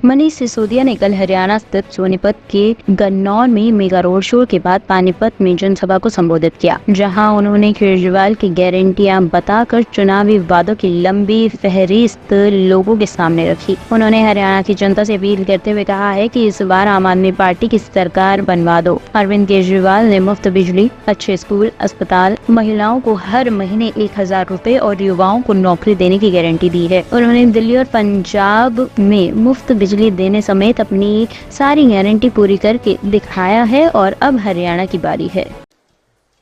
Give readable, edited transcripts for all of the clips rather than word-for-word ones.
मनीष सिसोदिया ने कल हरियाणा स्थित सोनीपत के गन्नौर में मेगा रोड शो के बाद पानीपत में जनसभा को संबोधित किया, जहां उन्होंने केजरीवाल की गारंटियां बताकर चुनावी वादों की लंबी फहरिस्त लोगों के सामने रखी। उन्होंने हरियाणा की जनता से अपील करते हुए कहा है कि इस बार आम आदमी पार्टी की सरकार बनवा दो। अरविंद केजरीवाल ने मुफ्त बिजली, अच्छे स्कूल, अस्पताल, महिलाओं को हर महीने 1000 रुपए और युवाओं को नौकरी देने की गारंटी दी है। उन्होंने दिल्ली और पंजाब में मुफ्त बिजली देने समेत अपनी सारी गारंटी पूरी करके दिखाया है और अब हरियाणा की बारी है।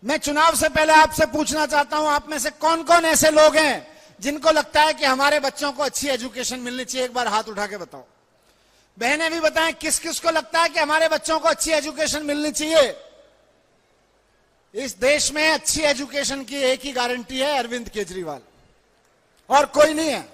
मैं चुनाव से पहले आपसे पूछना चाहता हूं, आप में से कौन कौन ऐसे लोग हैं जिनको लगता है कि हमारे बच्चों को अच्छी एजुकेशन मिलनी चाहिए? एक बार हाथ उठा के बताओ। बहनें भी बताएं, किस किस को लगता है कि हमारे बच्चों को अच्छी एजुकेशन मिलनी चाहिए? इस देश में अच्छी एजुकेशन की एक ही गारंटी है, अरविंद केजरीवाल, और कोई नहीं है।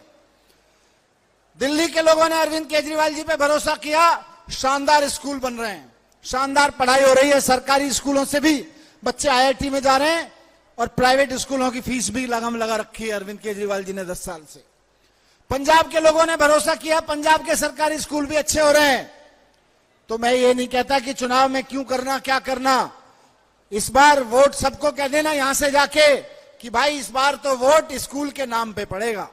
दिल्ली के लोगों ने अरविंद केजरीवाल जी पे भरोसा किया, शानदार स्कूल बन रहे हैं, शानदार पढ़ाई हो रही है, सरकारी स्कूलों से भी बच्चे आईआईटी में जा रहे हैं और प्राइवेट स्कूलों की फीस भी लगाम लगा रखी है अरविंद केजरीवाल जी ने 10 साल से। पंजाब के लोगों ने भरोसा किया, पंजाब के सरकारी स्कूल भी अच्छे हो रहे हैं। तो मैं ये नहीं कहता कि चुनाव में क्यों करना, क्या करना, इस बार वोट सबको कह देना यहां से जाके कि भाई इस बार तो वोट स्कूल के नाम पे पड़ेगा।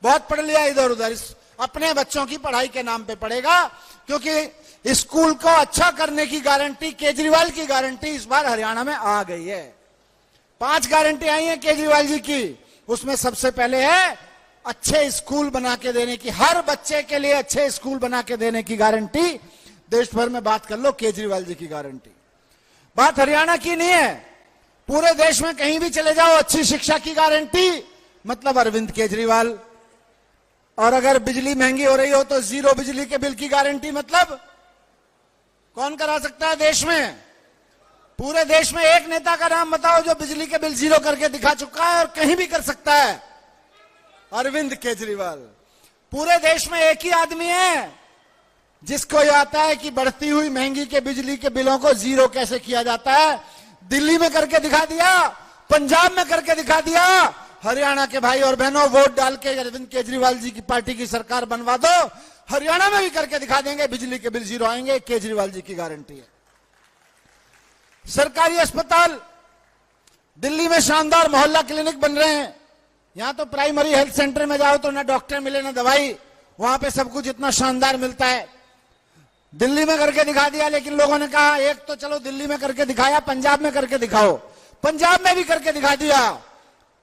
बहुत पढ़ लिया इधर उधर, अपने बच्चों की पढ़ाई के नाम पे पड़ेगा, क्योंकि स्कूल को अच्छा करने की गारंटी, केजरीवाल की गारंटी इस बार हरियाणा में आ गई है। 5 गारंटी आई है केजरीवाल जी की, उसमें सबसे पहले है अच्छे स्कूल बना के देने की, हर बच्चे के लिए अच्छे स्कूल बना के देने की गारंटी। देश भर में बात कर लो, केजरीवाल जी की गारंटी। बात हरियाणा की नहीं है, पूरे देश में कहीं भी चले जाओ, अच्छी शिक्षा की गारंटी मतलब अरविंद केजरीवाल। और अगर बिजली महंगी हो रही हो तो 0 बिजली के बिल की गारंटी मतलब कौन करा सकता है देश में? पूरे देश में एक नेता का नाम बताओ जो बिजली के बिल 0 करके दिखा चुका है और कहीं भी कर सकता है? अरविंद केजरीवाल। पूरे देश में एक ही आदमी है जिसको यह आता है कि बढ़ती हुई महंगी के बिजली के बिलों को 0 कैसे किया जाता है। दिल्ली में करके दिखा दिया, पंजाब में करके दिखा दिया। हरियाणा के भाई और बहनों, वोट डाल के अरविंद केजरीवाल जी की पार्टी की सरकार बनवा दो, हरियाणा में भी करके दिखा देंगे, बिजली के बिल 0 आएंगे, केजरीवाल जी की गारंटी है। सरकारी अस्पताल, दिल्ली में शानदार मोहल्ला क्लिनिक बन रहे हैं। यहां तो प्राइमरी हेल्थ सेंटर में जाओ तो ना डॉक्टर मिले ना दवाई, वहां पे सब कुछ इतना शानदार मिलता है। दिल्ली में करके दिखा दिया, लेकिन लोगों ने कहा एक तो चलो दिल्ली में करके दिखाया, पंजाब में करके दिखाओ। पंजाब में भी करके दिखा दिया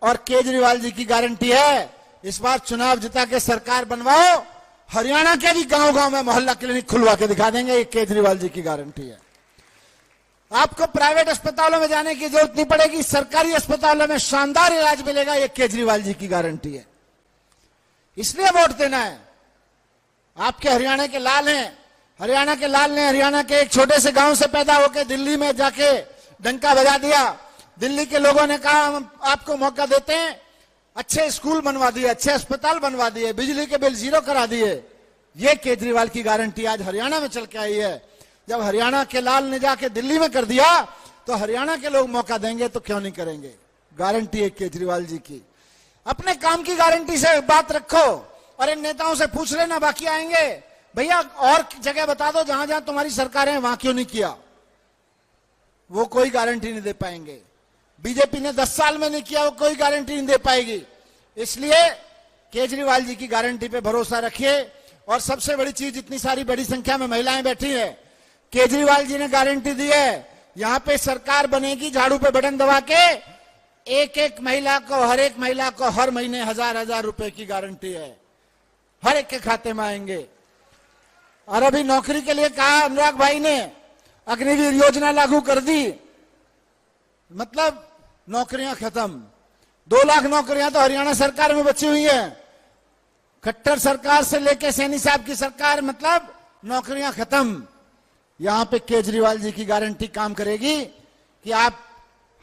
और केजरीवाल जी की गारंटी है इस बार चुनाव जिता के सरकार बनवाओ, हरियाणा के भी गांव गांव में मोहल्ला क्लिनिक खुलवा के दिखा देंगे, ये केजरीवाल जी की गारंटी है। आपको प्राइवेट अस्पतालों में जाने की जरूरत नहीं पड़ेगी, सरकारी अस्पतालों में शानदार इलाज मिलेगा, ये केजरीवाल जी की गारंटी है। इसलिए वोट देना है। आपके हरियाणा के लाल हैं, हरियाणा के लाल ने हरियाणा के एक छोटे से गांव से पैदा होकर दिल्ली में जाके डंका बजा दिया। दिल्ली के लोगों ने कहा हम आपको मौका देते हैं, अच्छे स्कूल बनवा दिए, अच्छे अस्पताल बनवा दिए, बिजली के बिल 0 करा दिए। ये केजरीवाल की गारंटी आज हरियाणा में चल के आई है। जब हरियाणा के लाल ने जाके दिल्ली में कर दिया तो हरियाणा के लोग मौका देंगे तो क्यों नहीं करेंगे? गारंटी है केजरीवाल जी की। अपने काम की गारंटी से बात रखो और इन नेताओं से पूछ लेना, बाकी आएंगे भैया और जगह बता दो जहां जहां तुम्हारी सरकार है वहां क्यों नहीं किया? वो कोई गारंटी नहीं दे पाएंगे। बीजेपी ने 10 साल में नहीं किया, वो कोई गारंटी नहीं दे पाएगी। इसलिए केजरीवाल जी की गारंटी पे भरोसा रखिए। और सबसे बड़ी चीज, इतनी सारी बड़ी संख्या में महिलाएं बैठी है, केजरीवाल जी ने गारंटी दी है यहां पे सरकार बनेगी, झाड़ू पे बटन दबा के एक एक महिला को, हर एक महिला को हर महीने 1000 रुपए की गारंटी है, हर एक के खाते में आएंगे। और अभी नौकरी के लिए कहा अनुराग भाई ने, अग्निवीर योजना लागू कर दी, मतलब नौकरियां खत्म। 2 लाख नौकरियां तो हरियाणा सरकार में बची हुई है। खट्टर सरकार से लेके सैनी साहब की सरकार, मतलब नौकरियां खत्म। यहां पे केजरीवाल जी की गारंटी काम करेगी कि आप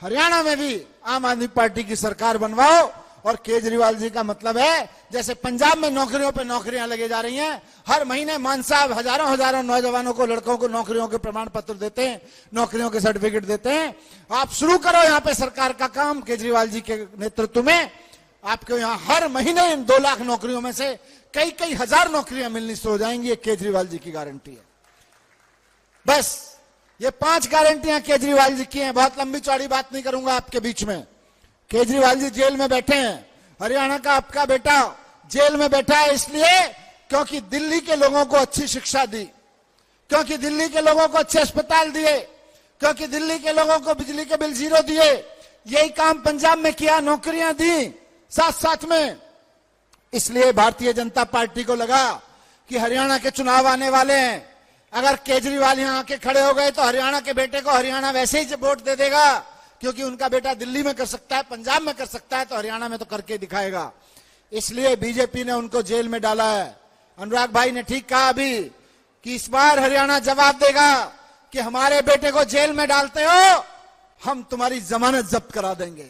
हरियाणा में भी आम आदमी पार्टी की सरकार बनवाओ। और केजरीवाल जी का मतलब है जैसे पंजाब में नौकरियों पे नौकरियां लगे जा रही हैं, हर महीने मान साहब हजारों नौजवानों को, लड़कों को नौकरियों के प्रमाण पत्र देते हैं, नौकरियों के सर्टिफिकेट देते हैं। आप शुरू करो यहाँ पे सरकार का काम केजरीवाल जी के नेतृत्व में। आपके यहाँ हर महीने इन 2 लाख नौकरियों में से कई कई हजार नौकरियां मिलनी शुरू हो जाएंगी। ये केजरीवाल जी की गारंटी है। बस ये 5 गारंटियां केजरीवाल जी की हैं। बहुत लंबी चौड़ी बात नहीं करूंगा आपके बीच में। केजरीवाल जी जेल में बैठे हैं। हरियाणा का आपका बेटा जेल में बैठा है इसलिए क्योंकि दिल्ली के लोगों को अच्छी शिक्षा दी, क्योंकि दिल्ली के लोगों को अच्छे अस्पताल दिए, क्योंकि दिल्ली के लोगों को बिजली के बिल 0 दिए। यही काम पंजाब में किया, नौकरियां दी साथ साथ में। इसलिए भारतीय जनता पार्टी को लगा कि हरियाणा के चुनाव आने वाले हैं, अगर केजरीवाल यहां आके खड़े हो गए तो हरियाणा के बेटे को हरियाणा वैसे ही वोट दे देगा, क्योंकि उनका बेटा दिल्ली में कर सकता है, पंजाब में कर सकता है, तो हरियाणा में तो करके दिखाएगा। इसलिए बीजेपी ने उनको जेल में डाला है। अनुराग भाई ने ठीक कहा अभी कि इस बार हरियाणा जवाब देगा कि हमारे बेटे को जेल में डालते हो, हम तुम्हारी जमानत जब्त करा देंगे।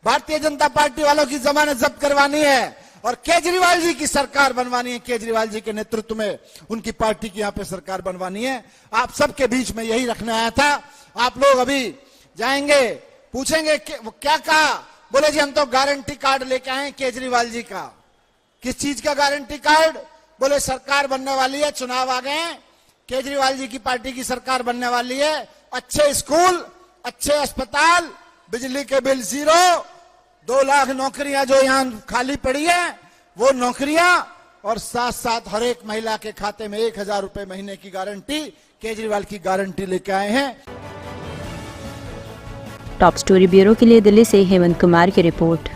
भारतीय जनता पार्टी वालों की जमानत जब्त करवानी है और केजरीवाल जी की सरकार बनवानी है। केजरीवाल जी के नेतृत्व में उनकी पार्टी की यहां पे सरकार बनवानी है। आप सबके बीच में यही रखने आया था। आप लोग अभी जाएंगे, पूछेंगे वो क्या कहा, बोले जी हम तो गारंटी कार्ड लेके आए केजरीवाल जी का। किस चीज का गारंटी कार्ड? बोले सरकार बनने वाली है, चुनाव आ गए हैं, केजरीवाल जी की पार्टी की सरकार बनने वाली है, अच्छे स्कूल, अच्छे अस्पताल, बिजली के बिल 0, 2 लाख नौकरियां जो यहां खाली पड़ी है वो नौकरियां, और साथ साथ हर एक महिला के खाते में 1000 रुपए महीने की गारंटी, केजरीवाल की गारंटी लेके आए हैं। टॉप स्टोरी ब्यूरो के लिए दिल्ली से हेमंत कुमार की रिपोर्ट।